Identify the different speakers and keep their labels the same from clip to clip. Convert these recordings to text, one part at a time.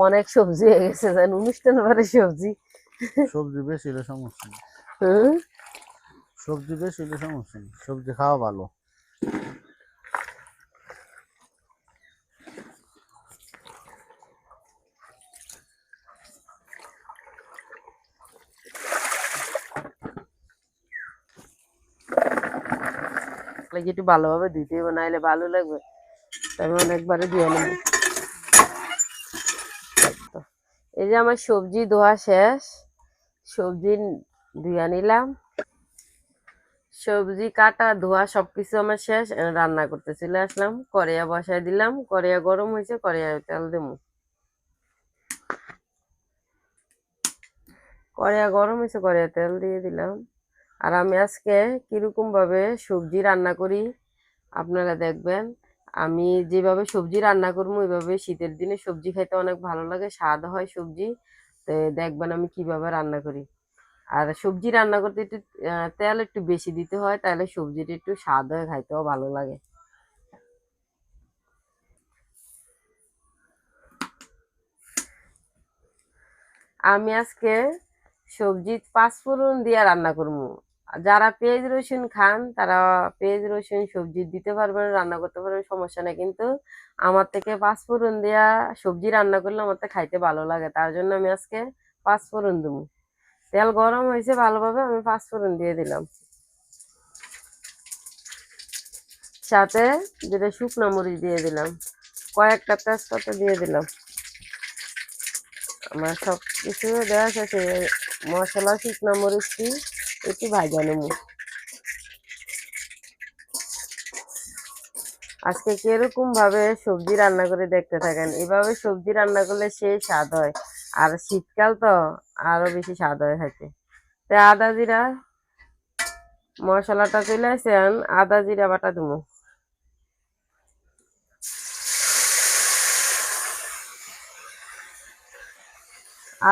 Speaker 1: অনেক সবজি হয়ে গেছে, জান অনুষ্ঠান বারে সবজি।
Speaker 2: সবজি বেশি হলে সমস্যা নেই,
Speaker 1: হুম।
Speaker 2: সবজি বেশি হলে সমস্যা নেই, সবজি খাওয়া ভালো।
Speaker 1: একটু ভালোভাবে ধুইতে হবে, নাইলে ভালো লাগবে। আমি অনেকবারে ধুয়ে নেব। এই যে আমার সবজি ধোয়া শেষ, সবজি ধুয়ে নিলাম, সবজি কাটা ধোয়া সবকিছু আমার শেষ। রান্না করতে চলে আসলাম, কড়াইয়া বসাই দিলাম, কড়াইয়া গরম হয়েছে, কড়াইয়া তেল দেবো। কড়াইয়া গরম হয়েছে, কড়াইয়া তেল দিয়ে দিলাম। আর আমি আজকে কিরকম ভাবে সবজি রান্না করি আপনারা দেখবেন। আমি যেভাবে সবজি রান্না করবো ওইভাবে শীতের দিনে সবজি খাইতে অনেক ভালো লাগে, স্বাদ হয় সবজি। তো দেখবেন আমি কিভাবে রান্না করি। আর সবজি রান্না করতে একটু তেল একটু বেশি দিতে হয়, তাহলে সবজিটা একটু স্বাদ হয়, খাইতেও ভালো লাগে। আমি আজকে সবজি পাঁচফোড়ন দিয়ে রান্না করবো। যারা পেঁয়াজ রসুন খান তারা পেঁয়াজ রসুন সবজি দিতে পারবেন, রান্না করতে পারবেন, সমস্যা নেই। কিন্তু আমার থেকে পাঁচফোড়ন দিয়া সবজি রান্না করলে আমার তো খাইতে ভালো লাগে, তার জন্য আমি আজকে পাঁচফোড়ন দেবো। তেল গরম হয়েছে ভালোভাবে, আমি পাঁচফোড়ন দিয়ে দিলাম। সাথে যেটা শুকনো মরিচ দিয়ে দিলাম, কয়েকটা তেজপাতা দিয়ে দিলাম। আমার সব কিছু দেওয়া শেষে মশলা শুকনো মরিচটি একটু ভাজা নেব। আজকে কিরকম ভাবে সবজি রান্না করে দেখতে থাকেন, এভাবে সবজি রান্না করলে সেই স্বাদ হয়। আর শীতকাল তো আরো বেশি স্বাদ হয় খাইতে। তো আদা জিরা মশলাটা চলে আসেন, আদা জিরা বাটা দেবো।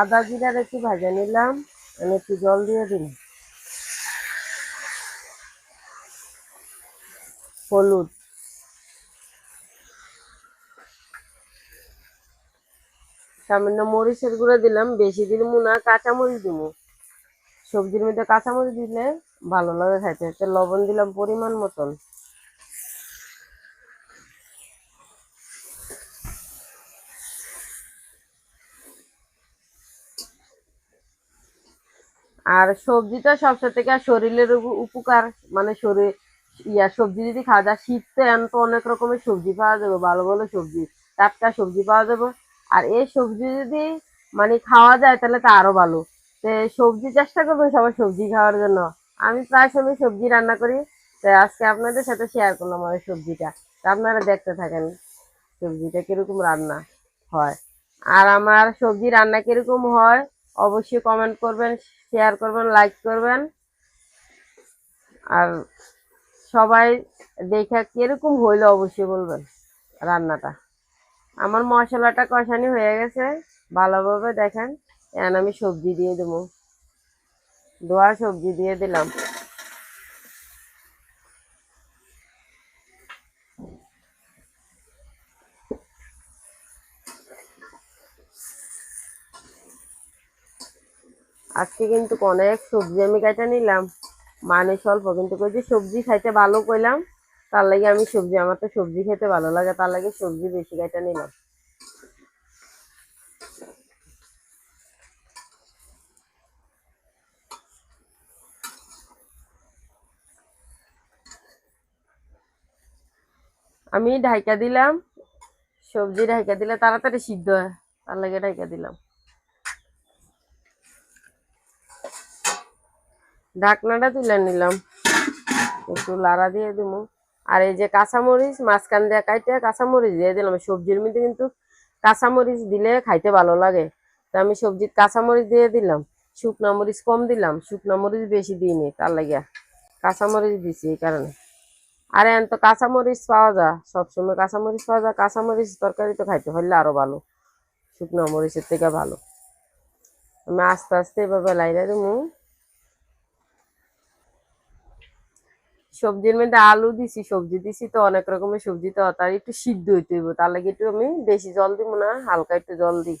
Speaker 1: আদা জিরার একটু ভাজা নিলাম, আমি একটু জল দিয়ে দিন, হলুদ, সামান্য মরিচের গুঁড়ো দিলাম, বেশি দিলাম না, কাঁচামরিচ দিব। সবজির মধ্যে কাঁচামরিচ দিলে ভালো লাগে খাইতে। লবণ দিলাম পরিমাণ মতন। আর সবজিটা সবচেয়ে থেকে শরীরের উপকার, মানে শরীর সবজি যদি খাওয়া যায়, শীতে তো অনেক রকমের সবজি পাওয়া যাবে, ভালো ভালো সবজি, টাটকা সবজি পাওয়া যাবে। আর এই সবজি যদি মানে খাওয়া যায় তাহলে তো আরো ভালো। তো সবজি চেষ্টা করবেন সবাই সবজি খাওয়ার জন্য। আমি প্রায় সময় সবজি রান্না করি, তো আজকে আপনাদের সাথে শেয়ার করলাম আমার সবজিটা। তা আপনারা দেখতে থাকেন সবজিটা কিরকম রান্না হয়। আর আমার সবজি রান্না কিরকম হয় অবশ্যই কমেন্ট করবেন, শেয়ার করবেন, লাইক করবেন। আর সবাই দেখা কিরকম হইলো অবশ্যই বলবেন রান্নাটা। আমার মশলাটা কষানি হয়ে গেছে ভালোভাবে, দেখেন। এখন আমি সবজি দিয়ে দেবো, ধোয়া সবজি দিয়ে দিলাম। আজকে কিন্তু অনেক সবজি আমি কেটে নিলাম, মানে স্বল্প, কিন্তু ওই যে সবজি খাইতে ভালো কইলাম, তার লাগে আমি সবজি, আমার তো সবজি খেতে ভালো লাগে, তার লাগে সবজি বেশি কেটে নিলাম। আমি ঢাইকা দিলাম, সবজি ঢাইকা দিলে তাড়াতাড়ি সিদ্ধ হয়, তার লাগে ঢাইকা দিলাম। ঢাকনাটা তুলে নিলাম, একটু লাড়া দিয়ে দিব। আর এই যে কাঁচামরিচ মাঝখান দিয়ে কাইটে কাঁচামরিচ দিয়ে দিলাম, সবজির মধ্যে কিন্তু কাঁচামরিচ দিলে খাইতে ভালো লাগে। তো আমি সবজির কাঁচামরিচ দিয়ে দিলাম, শুকনা মরিচ কম দিলাম, শুকনা মরিচ বেশি দিইনি, তার লাগিয়া কাঁচামরিচ দিছি এই কারণে। আর এখন তো কাঁচামরিচ পাওয়া যায়, সবসময় কাঁচামরিচ পাওয়া যায়, কাঁচামরিচ তরকারি তো খাইতে হলে আরো ভালো, শুকনো মরিচের থেকে ভালো। আমি আস্তে আস্তে এভাবে লাইরা দেবো। সবজির মধ্যে আলু দিছি, সবজি দিছি, তো অনেক রকমের সবজি, তো তার একটু সিদ্ধ হইতে হইব, তার লাগে একটু আমি বেশি জল দিব না, হালকা একটু জল দিই।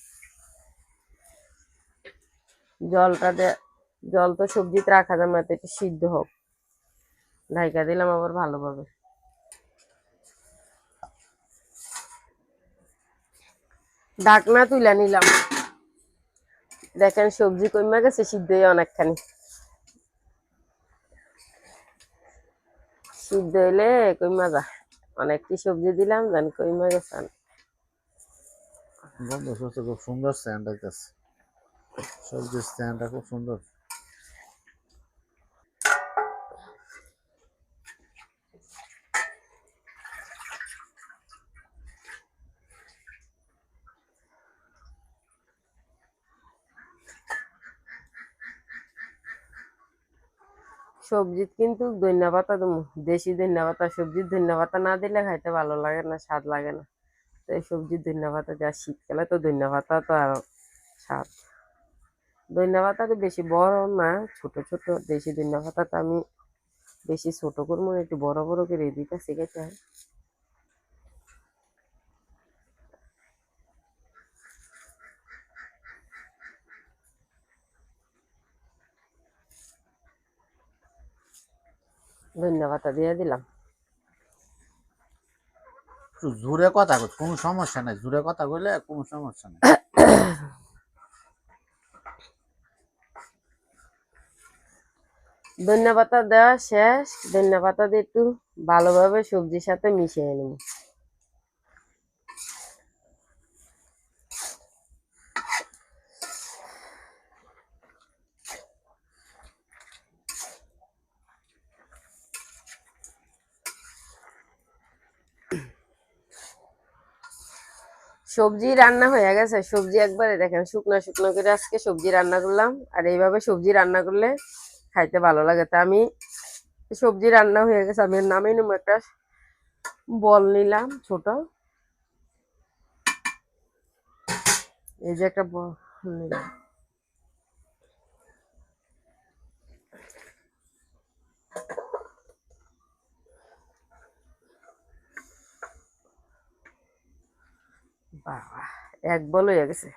Speaker 1: জলটা দে, জল তো সবজিতে রাখা যাবে না, তো একটু সিদ্ধ হোক। ঢাইকা দিলাম আবার ভালোভাবে। ঢাকনা তুলে নিলাম। দেখেন সবজি কমে গেছে, সিদ্ধ হয়ে অনেকখানি। সিদ্ধ হইলে কইমা যা, অনেকটি সবজি দিলাম জান কইমা গেছে।
Speaker 2: গন্ধ শুকছে, খুব সুন্দর স্ট্যান্ড হইতেছে। সবজির স্ট্যান্ডটা খুব সুন্দর।
Speaker 1: সবজিত কিন্তু ধনিয়া পাতা দেবো, দেশি ধনিয়া পাতা। সবজির ধনিয়া পাতা না দিলে খাইতে ভালো লাগে না, স্বাদ লাগে না। তো এই সবজির ধনিয়া পাতা দেওয়া, শীতকালে তো ধনিয়া পাতা তো আর স্বাদ। ধনিয়া পাতাটা বেশি বড় না, ছোট ছোট দেশি ধনিয়া পাতাটা আমি বেশি ছোট করবো না, একটু বড় বড় করে দিতে শিখেতে হয়। ধনিয়া পাতা দিয়ে দিলাম।
Speaker 2: একটু জোরে কথা কই, কোনো সমস্যা নাই, জোরে কথা কইলে কোনো সমস্যা নাই।
Speaker 1: ধনিয়া পাতা দেওয়া শেষ। ধনিয়া পাতা দিয়ে একটু ভালোভাবে সবজির সাথে মিশিয়ে নেব। সবজি রান্না হয়ে গেছে। সবজি একবারে দেখেন শুকনো শুকনো করে আজকে সবজি রান্না করলাম। আর এইভাবে সবজি রান্না করলে খাইতে ভালো লাগে। তা আমি সবজি রান্না হয়ে গেছে, আমি নামিয়ে নেবো। একটা বল নিলাম ছোট, এই যে একটা বল নিলাম। বাবা, এক বল হয়ে গেছে।